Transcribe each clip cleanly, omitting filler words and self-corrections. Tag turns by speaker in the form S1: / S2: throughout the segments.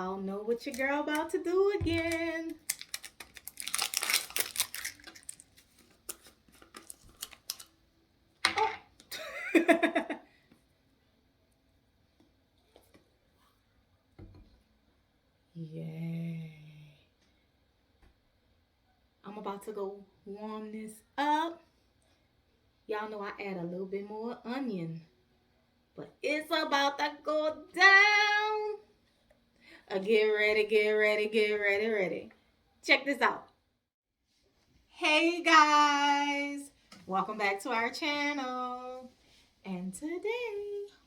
S1: Y'all know what your girl about to do again. Oh. Yay. I'm about to go warm this up. Y'all know I add a little bit more onion. But it's about to go down. Get ready, get ready, get ready, ready. Check this out. Hey guys, welcome back to our channel. And today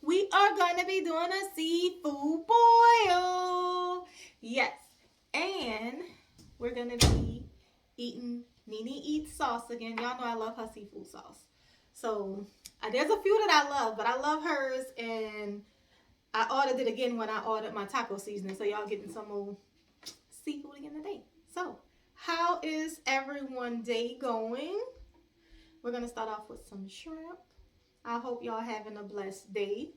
S1: we are going to be doing a seafood boil. Yes, and we're going to be eating Nene Eats sauce again. Y'all know I love her seafood sauce. So there's a few that I love, but I love hers, and I ordered it again when I ordered my taco seasoning. So y'all getting some more seafood again today. So how is everyone's day going? We're going to start off with some shrimp. I hope y'all having a blessed day.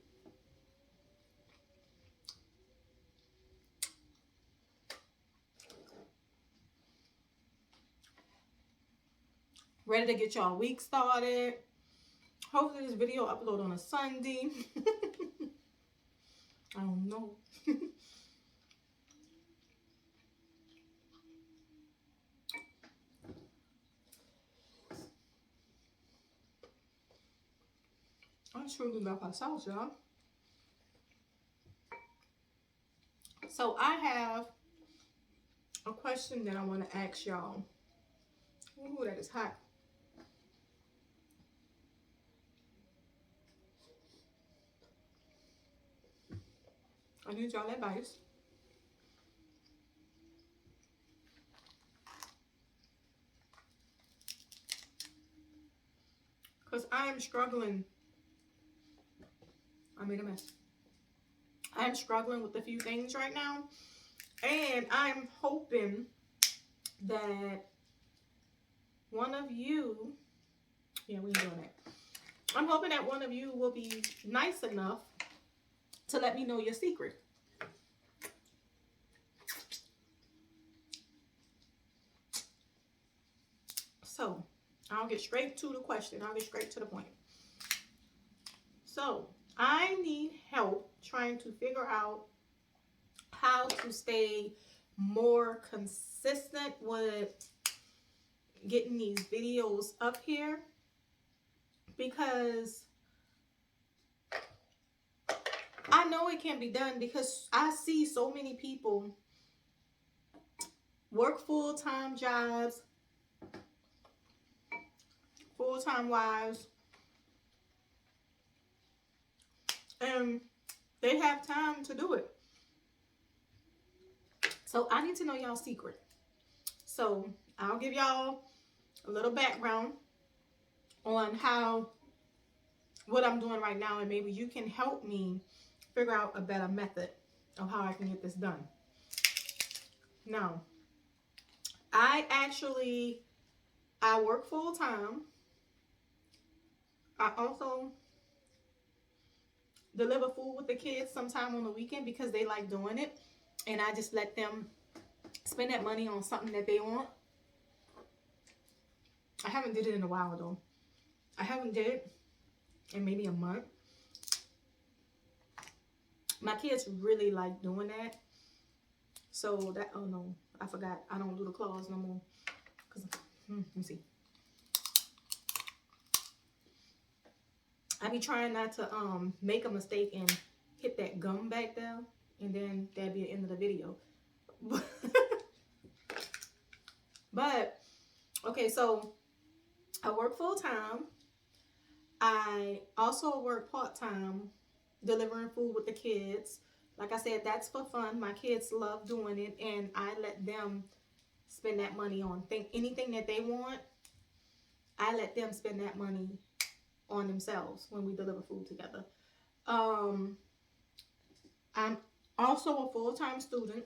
S1: Ready to get y'all week started. Hopefully this video upload on a Sunday. I don't know. I truly love her sauce, y'all. So I have a question that I want to ask y'all. Ooh, that is hot. I need y'all advice. Because I am struggling. I made a mess. I'm struggling with a few things right now. And I'm hoping that one of you, yeah, we ain't doing that. I'm hoping that one of you will be nice enough to let me know your secret. So, I'll get straight to the question. I'll get straight to the point. So, I need help trying to figure out how to stay more consistent with getting these videos up here, because I know it can be done, because I see so many people work full-time jobs, full-time wives, and they have time to do it. So I need to know y'all's secret. So I'll give y'all a little background on what I'm doing right now, and maybe you can help me figure out a better method of how I can get this done. Now, I work full-time. I also deliver food with the kids sometime on the weekend because they like doing it, and I just let them spend that money on something that they want. I haven't did it in a while though. I haven't did it in maybe a month. My kids really like doing that. So that, oh no, I forgot. I don't do the claws no more. Let me see. I be trying not to make a mistake and hit that gum back there, and then that'd be the end of the video. But okay, so I work full-time. I also work part-time delivering food with the kids. Like I said, that's for fun. My kids love doing it, and I let them spend that money on anything that they want. I let them spend that money on themselves when we deliver food together. I'm also a full-time student.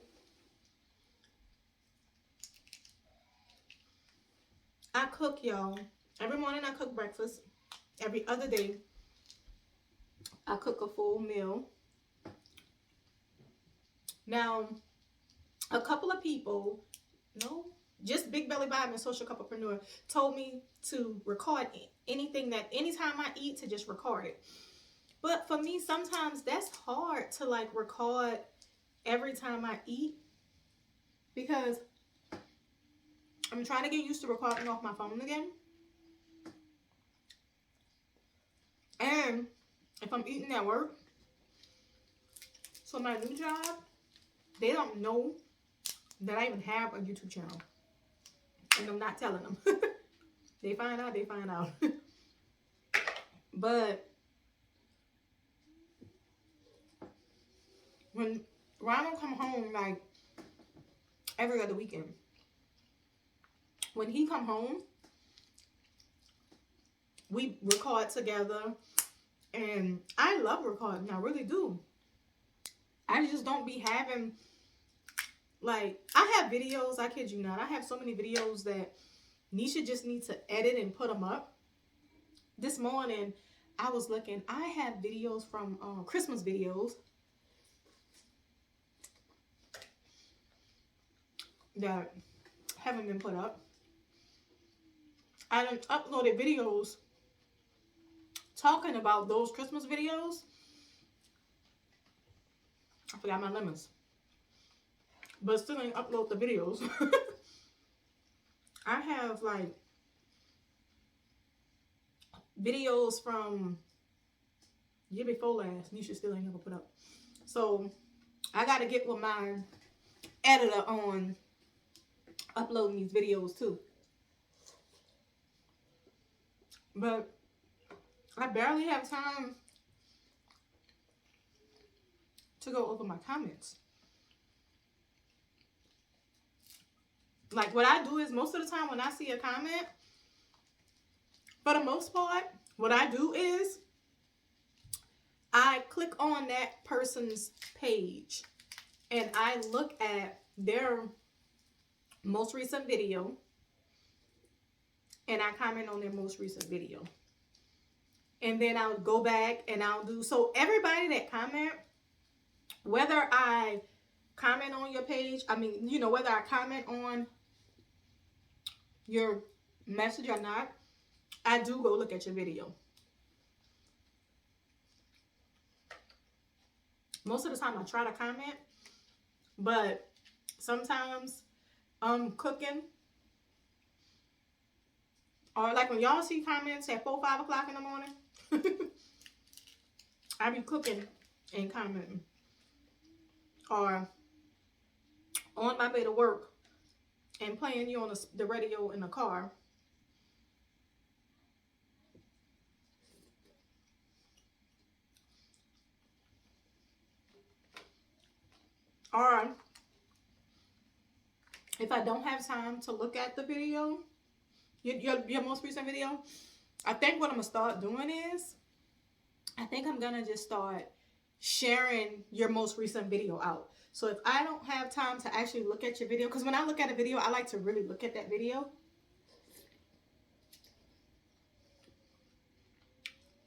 S1: I cook, y'all. Every morning I cook breakfast. Every other day I cook a full meal. Now, a couple of people, no, just Big Belly Bob and Social Couplepreneur told me to record anything that anytime I eat to just record it. But for me, sometimes that's hard to like record every time I eat because I'm trying to get used to recording off my phone again. And if I'm eating at work, so my new job, they don't know that I even have a YouTube channel. And I'm not telling them. They find out, they find out. But when Ronald come home, like, every other weekend, when he come home, we record together. And I love recording. I really do. I just don't be having, like, I have videos, I kid you not. I have so many videos that Nisha just needs to edit and put them up. This morning, I was looking. I have videos from Christmas videos that haven't been put up. I done uploaded videos talking about those Christmas videos. I forgot my lemons. But still didn't upload the videos. I have like videos from year before last. Nisha still ain't never put up. So I gotta get with my editor on uploading these videos too. But I barely have time to go over my comments. Like, what I do is, most of the time when I see a comment, for the most part, what I do is I click on that person's page and I look at their most recent video and I comment on their most recent video. And then I'll go back and I'll do, so everybody that comment, whether I comment on your page, I mean, you know, whether I comment on your message or not, I do go look at your video. Most of the time I try to comment, but sometimes I'm cooking. Or like when y'all see comments at 4, 5 o'clock in the morning, I be cooking and commenting. Or on my way to work and playing you on the radio in the car. Or if I don't have time to look at the video, your most recent video, I think what I'm going to start doing is, I think I'm going to just start sharing your most recent video out. So if I don't have time to actually look at your video, because when I look at a video, I like to really look at that video.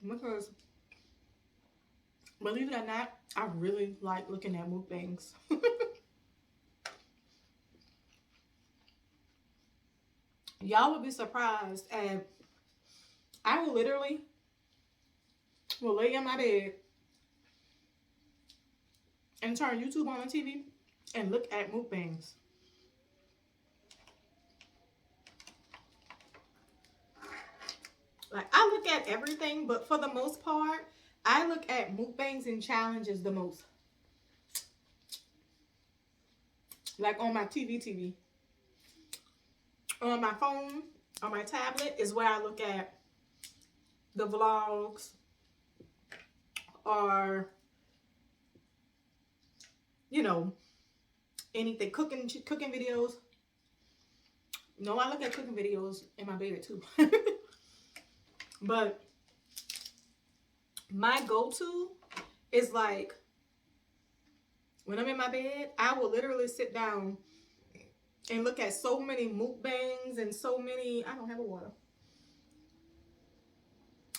S1: Because, believe it or not, I really like looking at mukbangs. Y'all would be surprised at, I will literally lay in my bed and turn YouTube on the TV and look at mukbangs. Like, I look at everything, but for the most part, I look at mukbangs and challenges the most. Like on my TV. On my phone, on my tablet is where I look at the vlogs or, you know, anything, cooking videos. No, I look at cooking videos in my bed too. But my go-to is like, when I'm in my bed, I will literally sit down and look at so many mukbangs and so many, I don't have a water.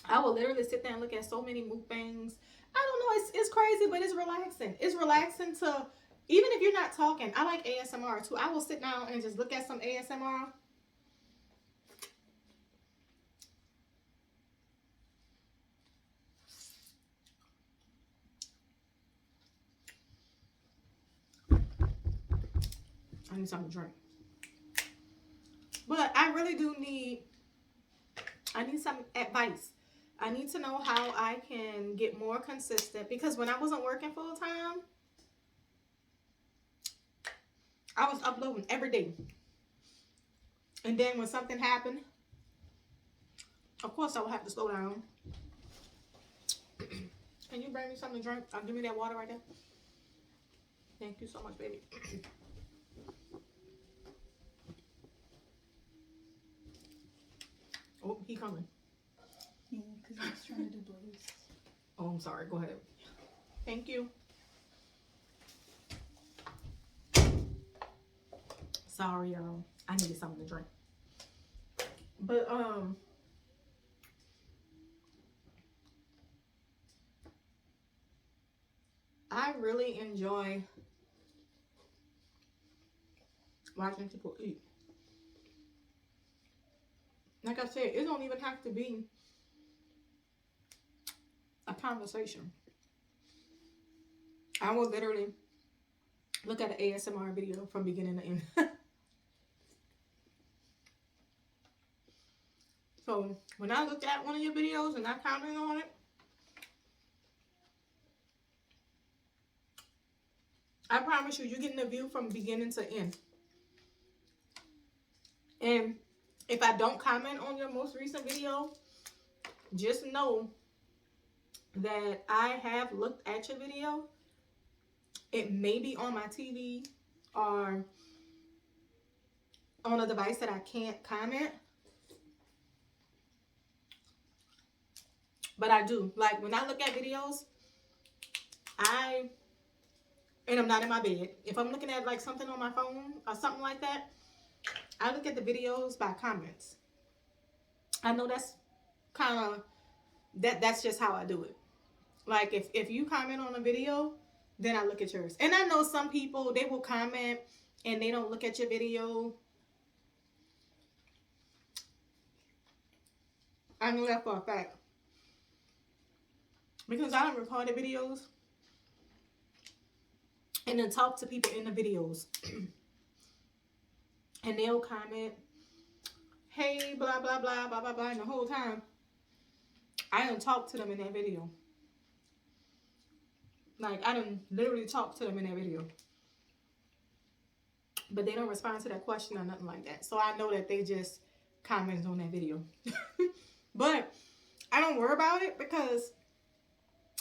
S1: I will literally sit there and look at so many mukbangs. I don't know, it's crazy, but it's relaxing. It's relaxing to Even if you're not talking, I like ASMR too. I will sit down and just look at some ASMR. I need something to drink. But I really do need, I need some advice. I need to know how I can get more consistent, because when I wasn't working full time, I was uploading every day. And then when something happened, of course I would have to slow down. Can you bring me something to drink? Give me that water right there. Thank you so much, baby. Oh, he coming.
S2: Yeah, because I was trying to do both.
S1: Oh, I'm sorry. Go ahead. Thank you. Sorry, y'all. I needed something to drink. But I really enjoy watching people eat. Like I said, it don't even have to be a conversation. I will literally look at an ASMR video from beginning to end. So when I look at one of your videos and I comment on it, I promise you, you're getting a view from beginning to end. And if I don't comment on your most recent video, just know that I have looked at your video. It may be on my TV or on a device that I can't comment. But I do. Like when I look at videos, and I'm not in my bed. If I'm looking at like something on my phone or something like that, I look at the videos by comments. I know that's kind of, that's just how I do it. Like if you comment on a video, then I look at yours. And I know some people, they will comment and they don't look at your video. I know that for a fact. Because I don't record the videos and then talk to people in the videos. And they'll comment, hey, blah, blah, blah, blah, blah, blah. And the whole time, I don't talk to them in that video. Like, I don't literally talk to them in that video. But they don't respond to that question or nothing like that. So I know that they just commented on that video. But I don't worry about it because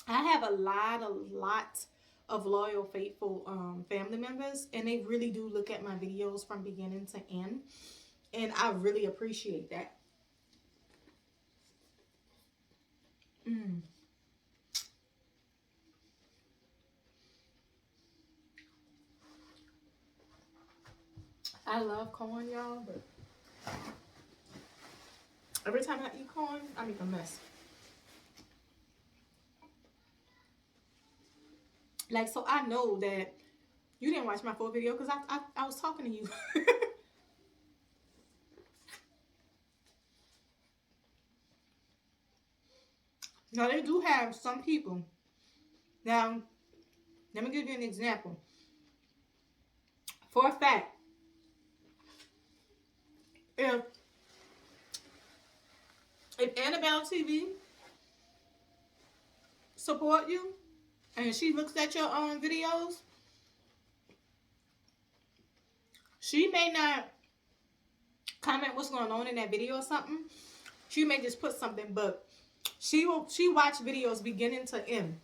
S1: I have a lot of loyal, faithful family members. And they really do look at my videos from beginning to end. And I really appreciate that. I love corn, y'all, but every time I eat corn, I make a mess. Like, so I know that you didn't watch my full video because I was talking to you. Now, they do have some people. Now, let me give you an example. For a fact, if Annabelle TV support you and she looks at your own videos, she may not comment what's going on in that video or something. She may just put something, but she watch videos beginning to end.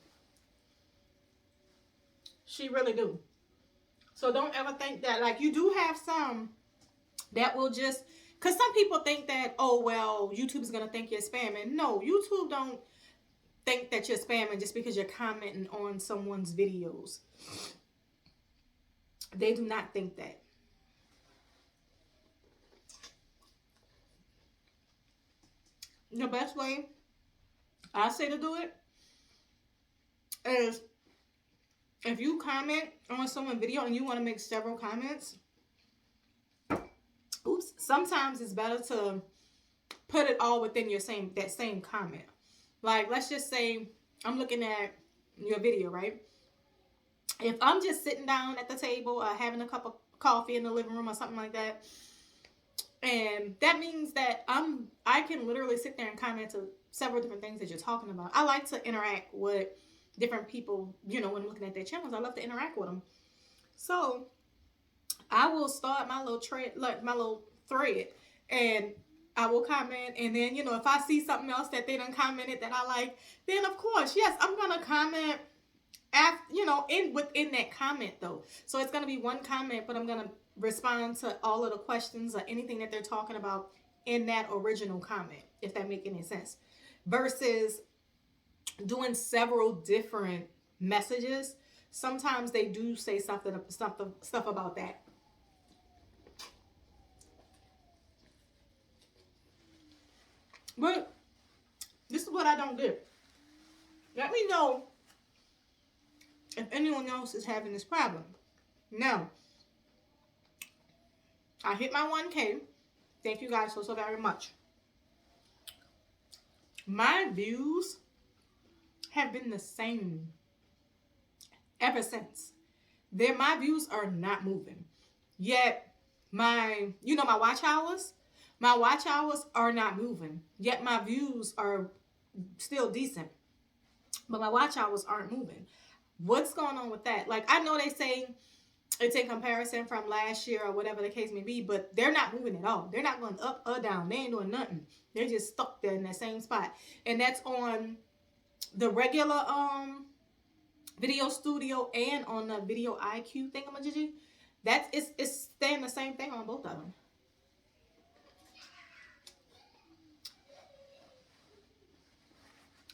S1: She really do. So don't ever think that, like, you do have some that will just, because some people think that, oh, well, YouTube is going to think you're spamming. No, YouTube don't think that you're spamming just because you're commenting on someone's videos. They do not think that. The best way I say to do it is if you comment on someone's video and you want to make several comments, sometimes it's better to put it all within your that same comment. Like, let's just say I'm looking at your video, right? If I'm just sitting down at the table having a cup of coffee in the living room or something like that, and that means that I can literally sit there and comment to several different things that you're talking about. I like to interact with different people, you know, when I'm looking at their channels. I love to interact with them. So I will start my little thread, and I will comment, and then, you know, if I see something else that they done commented that I like, then of course, yes, I'm gonna comment after, you know, within that comment though. So it's gonna be one comment, but I'm gonna respond to all of the questions or anything that they're talking about in that original comment, if that makes any sense. Versus doing several different messages. Sometimes they do say stuff about that. But this is what I don't get. Let me know if anyone else is having this problem. Now, I hit my 1K. Thank you guys so very much. My views have been the same ever since. My views are not moving. Yet my watch hours are not moving. Yet my views are still decent. But my watch hours aren't moving. What's going on with that? Like, I know they say it's in comparison from last year or whatever the case may be, but they're not moving at all. They're not going up or down. They ain't doing nothing. They're just stuck there in that same spot. And that's on the regular Video Studio and on the Video IQ thingamajiggy. It's staying the same thing on both of them.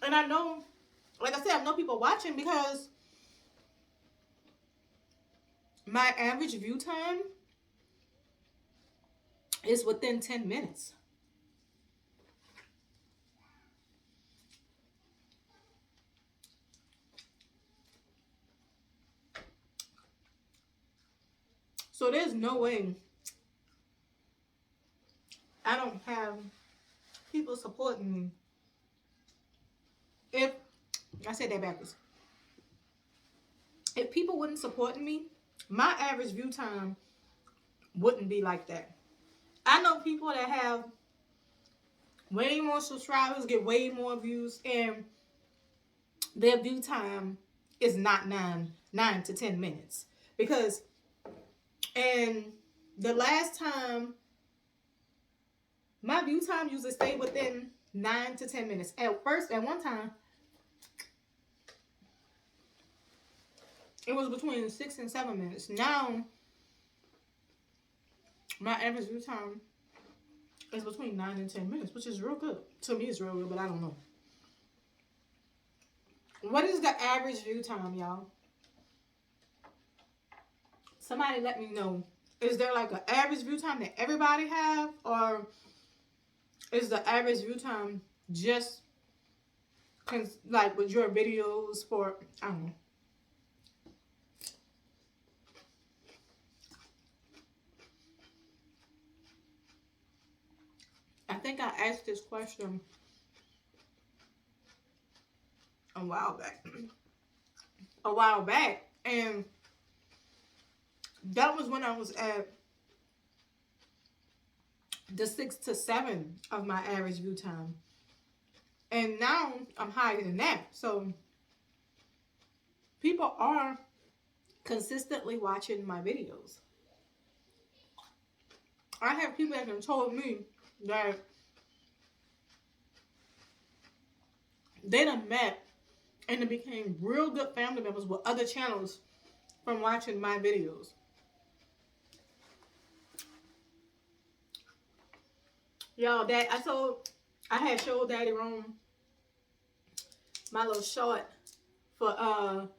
S1: And I know, like I said, I know people watching because my average view time is within 10 minutes. So there's no way I don't have people supporting me. If I said that backwards. If people wouldn't support me, my average view time wouldn't be like that. I know people that have way more subscribers, get way more views, and their view time is not 9 to 10 minutes. Because, and the last time, my view time usually stayed within 9 to 10 minutes. At one time, it was between 6 and 7 minutes. Now, my average view time is between 9 and 10 minutes, which is real good. To me, it's real good, but I don't know. What is the average view time, y'all? Somebody let me know. Is there like an average view time that everybody have? Or is the average view time just like with your videos for, I don't know. I think I asked this question a while back, and that was when I was at the 6 to 7 of my average view time, and now I'm higher than that. So people are consistently watching my videos. I have people that have told me that they done met and they became real good family members with other channels from watching my videos. Y'all, I had showed Daddy Rome my little short for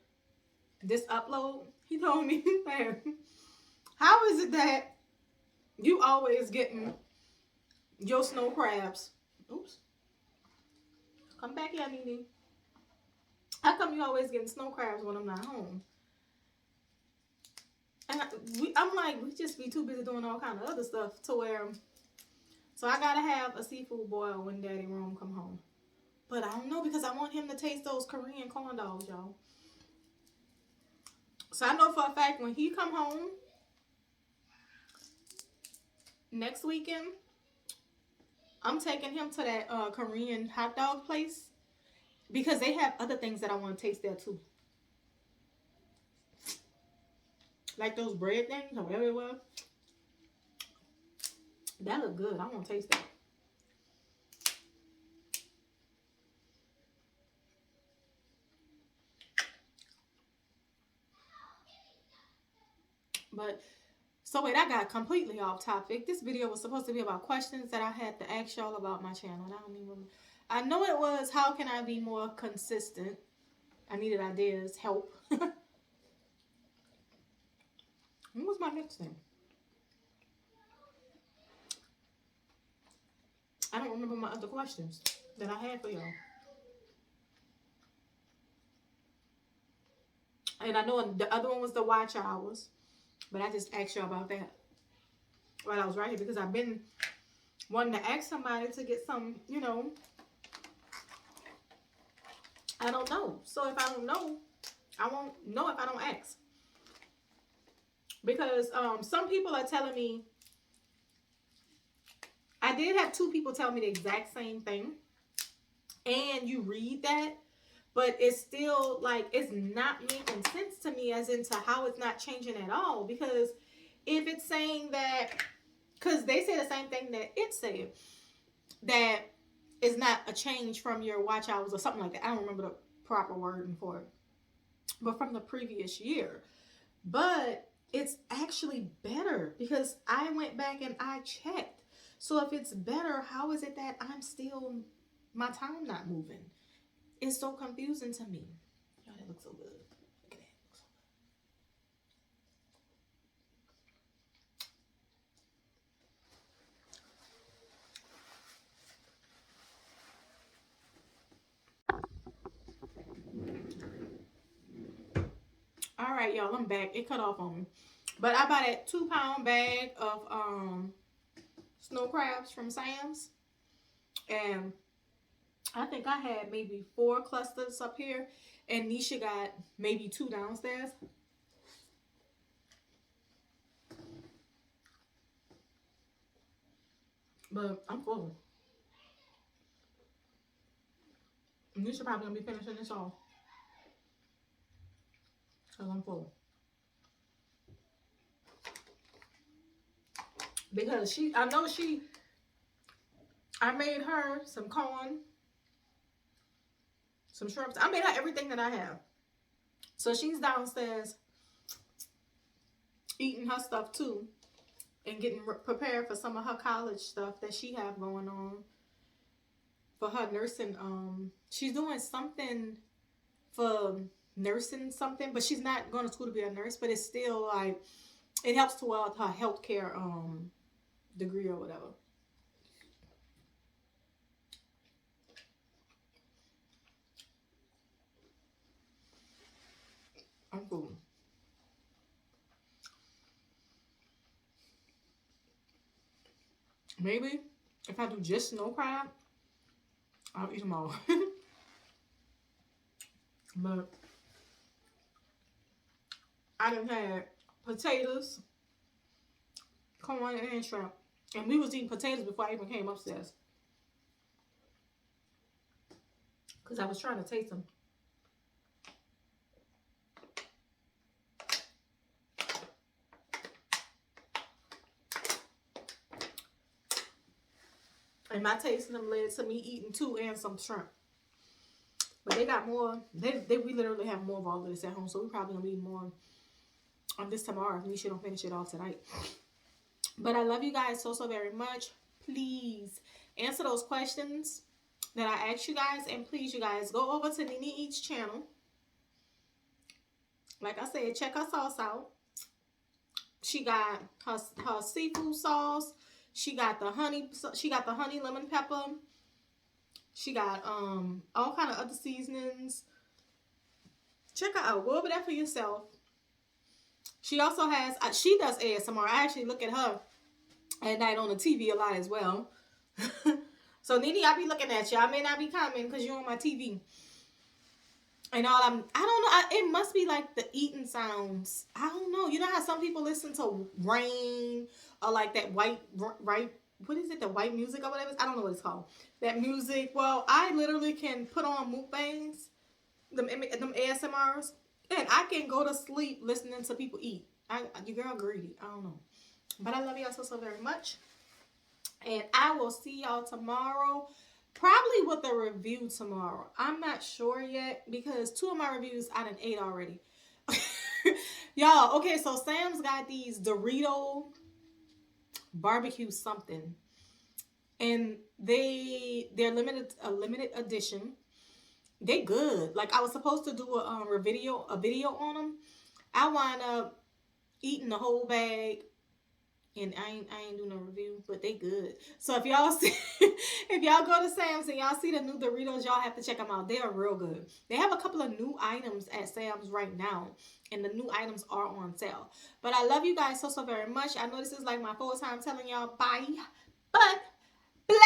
S1: this upload. He told me, how is it that you always getting your snow crabs? Oops. Come back here, Nene. How come you always getting snow crabs when I'm not home? And I'm like, we just be too busy doing all kind of other stuff to where. So I gotta have a seafood boil when Daddy Rome come home. But I don't know because I want him to taste those Korean corn dogs, y'all. So I know for a fact when he come home next weekend, I'm taking him to that Korean hot dog place because they have other things that I want to taste there too. Like those bread things or whatever it was. That look good. I want to taste that. But, so wait, I got completely off topic. This video was supposed to be about questions that I had to ask y'all about my channel. I don't even, I know it was, how can I be more consistent? I needed ideas, help. What was my next thing? I don't remember my other questions that I had for y'all. And I know the other one was the watch hours. But I just asked y'all about that while I was right here because I've been wanting to ask somebody to get some, you know. I don't know. So if I don't know, I won't know if I don't ask. Because some people are telling me, I did have 2 people tell me the exact same thing. And you read that, but it's still like, it's not making sense to me as into how it's not changing at all. Because if it's saying that, because they say the same thing that it said, that it's not a change from your watch hours or something like that. I don't remember the proper wording for it. But from the previous year. But it's actually better because I went back and I checked. So if it's better, how is it that I'm still, my time not moving? It's so confusing to me. Oh, that looks so good. Look at that. It looks so good. All right, y'all, I'm back. It cut off on me. But I bought a 2-pound bag of snow crabs from Sam's. And I think I had maybe 4 clusters up here. And Nisha got maybe 2 downstairs. But I'm full. Nisha probably gonna be finishing this off. Because I'm full. Because I made her some corn, some shrimps. I made her everything that I have. So she's downstairs eating her stuff too and getting prepared for some of her college stuff that she have going on for her nursing. She's doing something for nursing something, but she's not going to school to be a nurse, but it's still like, it helps toward her healthcare degree or whatever. I'm cool. Maybe if I do just snow crab, I'll eat them all. But I done had potatoes, corn, and shrimp. And we was eating potatoes before I even came upstairs. Because I was trying to taste them. And my tasting them led to me eating 2 and some shrimp. But they got more. We literally have more of all of this at home. So we probably going to eat more on this tomorrow. If Nisha don't finish it off tonight. But I love you guys so, so very much. Please answer those questions that I asked you guys. And please, you guys, go over to Nene Eats channel. Like I said, check her sauce out. She got her seafood sauce. She got the honey lemon pepper. She got all kind of other seasonings. Check her out. Go over there for yourself. She also has, she does ASMR. I actually look at her at night on the TV a lot as well. So Nene, I be looking at you. I may not be commenting because you're on my TV. And I don't know. It must be like the eating sounds. I don't know. You know how some people listen to rain or like that white, what is it? The white music or whatever. I don't know what it's called. That music. Well, I literally can put on mukbangs, them ASMRs, and I can go to sleep listening to people eat. Your girl greedy. I don't know. But I love y'all so very much. And I will see y'all tomorrow. Probably with a review tomorrow. I'm not sure yet because 2 of my reviews I done ate already. Y'all, okay, so Sam's got these Dorito barbecue something. And they're a limited edition. They good. Like I was supposed to do a video on them. I wound up eating the whole bag. And I ain't do no review, but they good. So if y'all see, if y'all go to Sam's and y'all see the new Doritos, y'all have to check them out. They are real good. They have a couple of new items at Sam's right now, and the new items are on sale. But I love you guys so very much. I know this is like my 4th time telling y'all bye, but blessings.